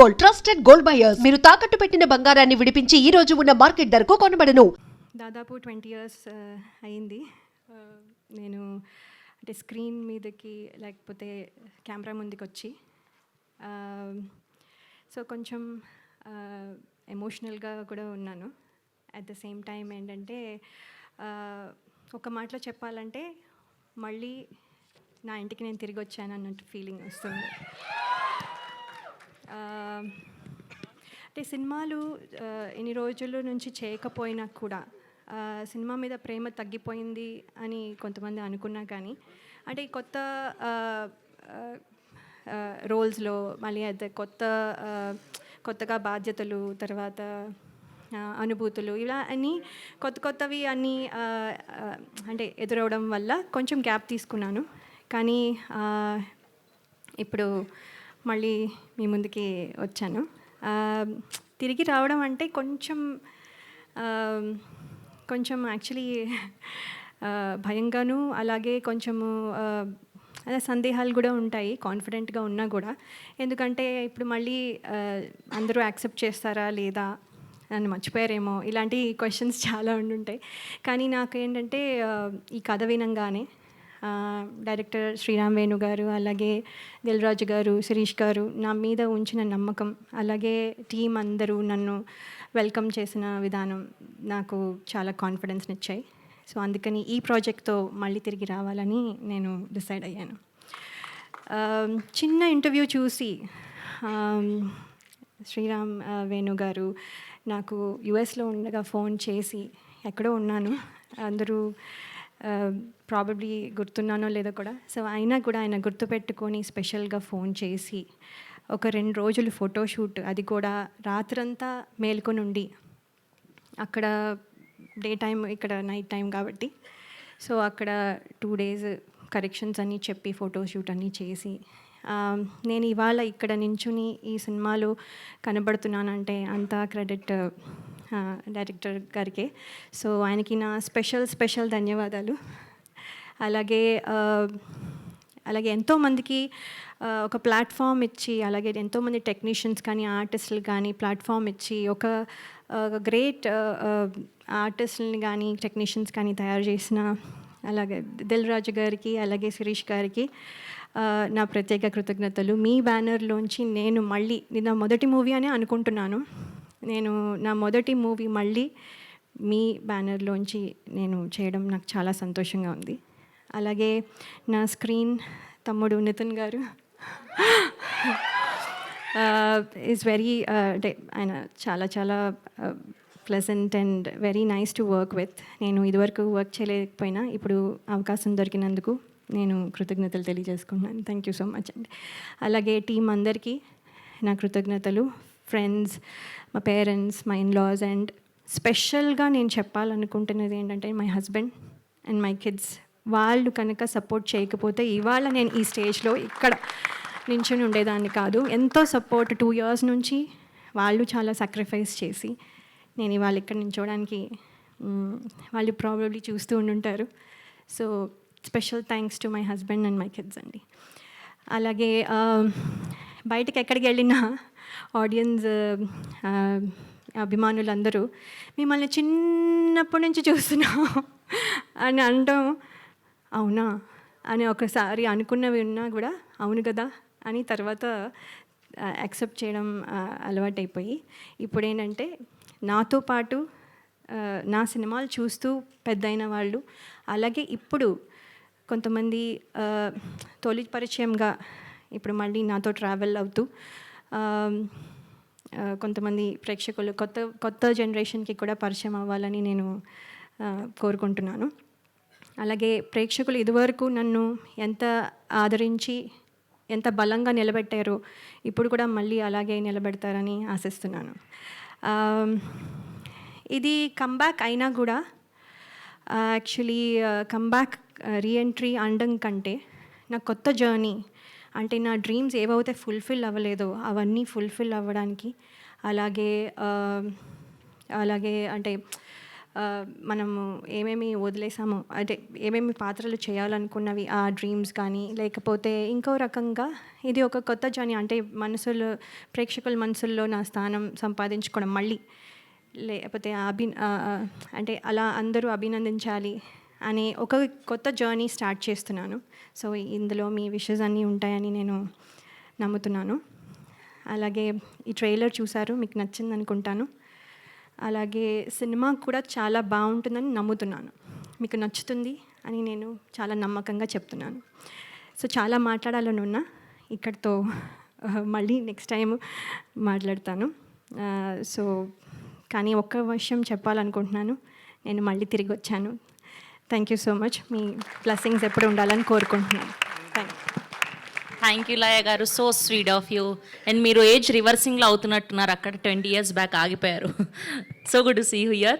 Gold, trusted gold buyers. మీరు తాకట్టు పెట్టిన బంగారాన్ని విడిపించి ఈ రోజు ఉన్న మార్కెట్ ధరకు కొనబడను. దాదాపు 20 years అయింది నేను అంటే స్క్రీన్ మీదకి లేకపోతే కెమెరా ముందుకు వచ్చి. సో కొంచెం ఎమోషనల్గా కూడా ఉన్నాను. అట్ ద సేమ్ టైం ఏంటంటే ఒక మాటలో చెప్పాలంటే మళ్ళీ నా ఇంటికి నేను తిరిగి వచ్చాను అన్నట్టు ఫీలింగ్ వస్తుంది. అంటే సినిమాలు ఇన్ని రోజుల నుంచి చేయకపోయినా కూడా సినిమా మీద ప్రేమ తగ్గిపోయింది అని కొంతమంది అనుకున్నా కానీ అంటే కొత్త రోల్స్లో మళ్ళీ అయితే కొత్తగా బాధ్యతలు, తర్వాత అనుభూతులు, ఇలా అన్నీ కొత్తవి అన్నీ అంటే ఎదురవడం వల్ల కొంచెం గ్యాప్ తీసుకున్నాను. కానీ ఇప్పుడు మళ్ళీ మీ ముందుకి వచ్చాను. తిరిగి రావడం అంటే కొంచెం యాక్చువల్లీ భయంగాను, అలాగే కొంచెము అదే సందేహాలు కూడా ఉంటాయి కాన్ఫిడెంట్గా ఉన్నా కూడా. ఎందుకంటే ఇప్పుడు మళ్ళీ అందరూ యాక్సెప్ట్ చేస్తారా లేదా, నన్ను మర్చిపోయారేమో, ఇలాంటి క్వశ్చన్స్ చాలా ఉండుంటాయి. కానీ నాకు ఏంటంటే ఈ కథ వినంగానే డైరెక్టర్ శ్రీరామ్ వేణు గారు, అలాగే దిల్ రాజు గారు, శిరీష్ గారు నా మీద ఉంచిన నమ్మకం, అలాగే టీం అందరూ నన్ను వెల్కమ్ చేసిన విధానం నాకు చాలా కాన్ఫిడెన్స్ని ఇచ్చాయి. సో అందుకని ఈ ప్రాజెక్ట్తో మళ్ళీ తిరిగి రావాలని నేను డిసైడ్ అయ్యాను. చిన్న ఇంటర్వ్యూ చూసి శ్రీరామ్ వేణు గారు నాకు యుఎస్లో ఉండగా ఫోన్ చేసి, ఎక్కడో ఉన్నాను, అందరూ ప్రాబబ్లీ గుర్తున్నానో లేదో కూడా, సో అయినా కూడా ఆయన గుర్తుపెట్టుకొని స్పెషల్గా ఫోన్ చేసి ఒక 2 రోజులు ఫోటోషూట్, అది కూడా రాత్రంతా మేల్కొని ఉండి, అక్కడ డే టైం ఇక్కడ నైట్ టైం కాబట్టి, సో అక్కడ 2 days కరెక్షన్స్ అన్నీ చెప్పి ఫోటోషూట్ అన్నీ చేసి నేను ఇవాళ ఇక్కడ నించుని ఈ సినిమాలో కనబడుతున్నానంటే అంతా క్రెడిట్ డైరెక్టర్ గారికే. సో ఆయనకి నా స్పెషల్ ధన్యవాదాలు. అలాగే ఎంతోమందికి ఒక ప్లాట్ఫామ్ ఇచ్చి, అలాగే ఎంతోమంది టెక్నీషియన్స్ కానీ ఆర్టిస్టులు కానీ ప్లాట్ఫామ్ ఇచ్చి, ఒక గ్రేట్ ఆర్టిస్టులని కానీ టెక్నీషియన్స్ కానీ తయారు చేసిన అలాగే దిల్ రాజు గారికి, అలాగే శిరీష్ గారికి నా ప్రత్యేక కృతజ్ఞతలు. మీ బ్యానర్లోంచి నేను మళ్ళీ, నా మొదటి మూవీ అని అనుకుంటున్నాను, నా మొదటి మూవీ మళ్ళీ మీ బ్యానర్లోంచి నేను చేయడం నాకు చాలా సంతోషంగా ఉంది. అలాగే నా స్క్రీన్ తమ్ముడు నితిన్ గారు ఈజ్ వెరీ అంటే ఆయన చాలా pleasant and very nice to work with. నేను ఇదివరకు వర్క్ చేయలేకపోయినా ఇప్పుడు అవకాశం దొరికినందుకు నేను కృతజ్ఞతలు తెలియజేసుకుంటున్నాను. థ్యాంక్ యూ సో మచ్ అండి. అలాగే టీం అందరికీ నా కృతజ్ఞతలు, ఫ్రెండ్స్, మా పేరెంట్స్, మై ఇన్లాస్, అండ్ స్పెషల్గా నేను చెప్పాలనుకుంటున్నది ఏంటంటే my husband and my kids. వాళ్ళు కనుక సపోర్ట్ చేయకపోతే ఇవాళ నేను ఈ స్టేజ్లో ఇక్కడ నించుని ఉండేదాన్ని కాదు. ఎంతో సపోర్ట్ 2 years నుంచి వాళ్ళు చాలా సాక్రిఫైస్ చేసి నేను ఇవాళ ఇక్కడ నించోడానికి వాళ్ళు ప్రాబబ్లీ చూస్తూ ఉండుంటారు. So special thanks to my husband and my kids అండి. అలాగే బయటకు ఎక్కడికి వెళ్ళినా ఆడియన్స్, అభిమానులందరూ మిమ్మల్ని చిన్నప్పటి నుంచి చూస్తున్నాం అని అనడం, అవునా అని ఒకసారి అనుకున్నవి ఉన్నా కూడా అవును కదా అని తర్వాత యాక్సెప్ట్ చేయడం అలవాటైపోయి, ఇప్పుడు ఏంటంటే నాతో పాటు నా సినిమాలు చూస్తూ పెద్దయిన వాళ్ళు, అలాగే ఇప్పుడు కొంతమంది తొలి పరిచయంగా ఇప్పుడు మళ్ళీ నాతో ట్రావెల్ అవుతూ కొంతమంది ప్రేక్షకులు కొత్త జనరేషన్కి కూడా పరిచయం అవ్వాలని నేను కోరుకుంటున్నాను. అలాగే ప్రేక్షకులు ఇదివరకు నన్ను ఎంత ఆదరించి ఎంత బలంగా నిలబెట్టారో ఇప్పుడు కూడా మళ్ళీ అలాగే నిలబెడతారని ఆశిస్తున్నాను. ఇది కమ్బ్యాక్ అయినా కూడా యాక్చువల్లీ కమ్బ్యాక్ రీఎంట్రీ అనడం కంటే నా కొత్త జర్నీ, అంటే నా డ్రీమ్స్ ఏవైతే ఫుల్ఫిల్ అవ్వలేదో అవన్నీ ఫుల్ఫిల్ అవ్వడానికి, అలాగే అంటే మనము ఏమేమి వదిలేసామో అంటే ఏమేమి పాత్రలు చేయాలనుకున్నవి ఆ డ్రీమ్స్ కానీ లేకపోతే ఇంకో రకంగా ఇది ఒక కొత్త జర్నీ అంటే ప్రేక్షకుల మనసుల్లో నా స్థానం సంపాదించుకోవడం మళ్ళీ లేకపోతే అంటే అలా అందరూ అభినందించాలి అనే ఒక కొత్త జర్నీ స్టార్ట్ చేస్తున్నాను. సో ఇందులో మీ విషెస్ అన్నీ ఉంటాయని నేను నమ్ముతున్నాను. అలాగే ఈ ట్రైలర్ చూసారు, మీకు నచ్చింది అనుకుంటాను. అలాగే సినిమా కూడా చాలా బాగుంటుందని నమ్ముతున్నాను, మీకు నచ్చుతుంది అని నేను చాలా నమ్మకంగా చెప్తున్నాను. సో చాలా మాట్లాడాలని ఉన్నా, ఇక్కడితో మళ్ళీ నెక్స్ట్ టైం మాట్లాడతాను. సో కానీ ఒక్క విషయం చెప్పాలనుకుంటున్నాను, నేను మళ్ళీ తిరిగి వచ్చాను. Thank you so much. మీ బ్లెస్సింగ్స్ ఎప్పుడు ఉండాలని కోరుకుంటున్నాను. థ్యాంక్ యూ లయ గారు, so sweet of you. And మీరు ఏజ్ రివర్సింగ్లో అవుతున్నట్టున్నారు, అక్కడ 20 years బ్యాక్ ఆగిపోయారు. So good to see you here.